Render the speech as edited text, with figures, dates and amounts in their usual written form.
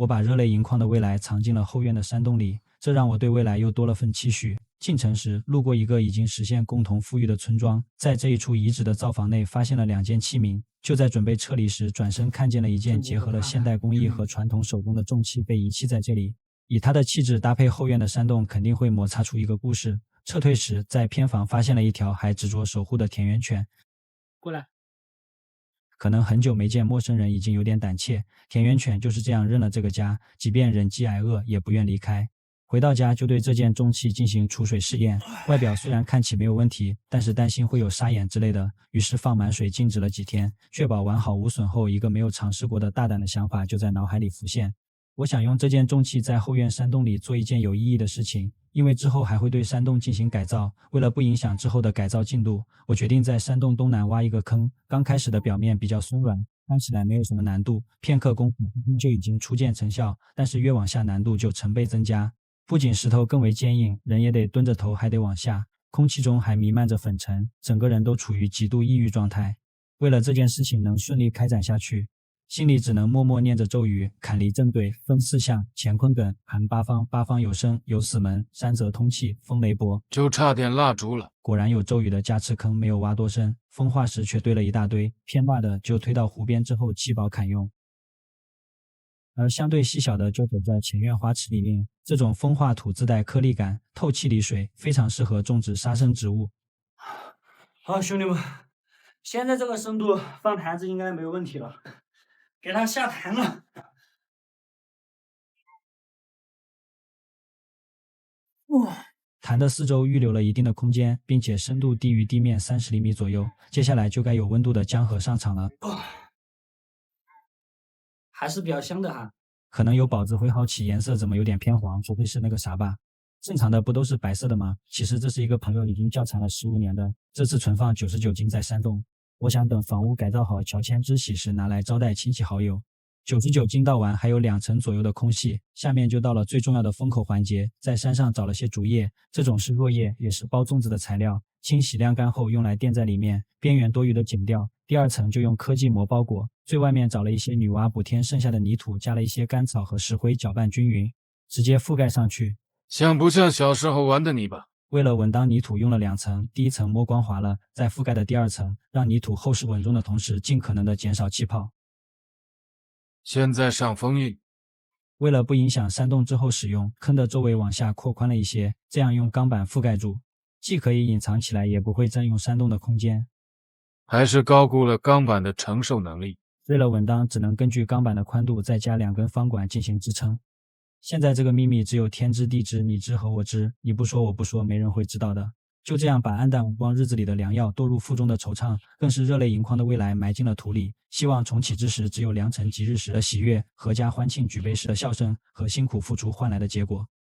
我把热泪盈眶的未来藏进了后院的山洞里，这让我对未来又多了份期许。进城时，路过一个已经实现共同富裕的村庄，在这一处遗址的灶房内发现了2件器皿。就在准备撤离时，转身看见了一件结合了现代工艺和传统手工的重器被遗弃在这里。以它的气质搭配后院的山洞，肯定会摩擦出一个故事。撤退时，在偏房发现了一条还执着守护的田园犬。过来。可能很久没见陌生人，已经有点胆怯。田园犬就是这样认了这个家，即便忍饥挨饿，也不愿离开。回到家就对这件重器进行储水试验，外表虽然看起没有问题，但是担心会有沙眼之类的，于是放满水静止了几天，确保完好无损后，一个没有尝试过的大胆的想法就在脑海里浮现。我想用这件重器在后院山洞里做一件有意义的事情，因为之后还会对山洞进行改造。为了不影响之后的改造进度，我决定在山洞东南挖一个坑。刚开始的表面比较松软，看起来没有什么难度，片刻功夫就已经初见成效，但是越往下难度就成倍增加。不仅石头更为坚硬，人也得蹲着头，还得往下，空气中还弥漫着粉尘，整个人都处于极度抑郁状态。为了这件事情能顺利开展下去，心里只能默默念着咒语：坎离正对，分4象，乾坤艮，含八方，八方有生，有死门，三则通气，风雷波。就差点蜡烛了。果然有咒语的加持，坑没有挖多深，风化石却堆了一大堆，偏大的就推到湖边之后弃保砍用，而相对细小的就走在前院花池里面。这种风化土自带颗粒感，透气离水，非常适合种植沙生植物。好，兄弟们，现在这个深度放坛子应该没有问题了，给它下坛了。哇！坛的四周预留了一定的空间，并且深度低于地面30厘米左右。接下来就该有温度的江河上场了。还是比较香的哈。可能有宝子会好奇颜色怎么有点偏黄，除非是那个啥吧。正常的不都是白色的吗？其实这是一个朋友已经窖藏了15年的，这次存放99斤在山洞。我想等房屋改造好，乔迁之喜时拿来招待亲戚好友。99斤倒完，还有2层左右的空隙，下面就到了最重要的封口环节。在山上找了些竹叶，这种是落叶，也是包粽子的材料，清洗晾干后用来垫在里面，边缘多余的剪掉。第2层就用科技膜包裹，最外面找了一些女娲补天剩下的泥土，加了一些干草和石灰，搅拌均匀，直接覆盖上去。像不像小时候玩的泥巴？为了稳当泥土用了2层，第1层摸光滑了，再覆盖的第2层，让泥土厚实稳重的同时，尽可能的减少气泡。现在上封印。为了不影响山洞之后使用，坑的周围往下扩宽了一些，这样用钢板覆盖住，既可以隐藏起来，也不会占用山洞的空间。还是高估了钢板的承受能力。为了稳当，只能根据钢板的宽度再加2根方管进行支撑。现在这个秘密只有天知地知，你知和我知，你不说我不说，没人会知道的。就这样把暗淡无光日子里的良药堕入腹中的惆怅，更是热泪盈眶的未来埋进了土里。希望重启之时，只有良辰吉日时的喜悦，阖家欢庆举杯时的笑声和辛苦付出换来的结果。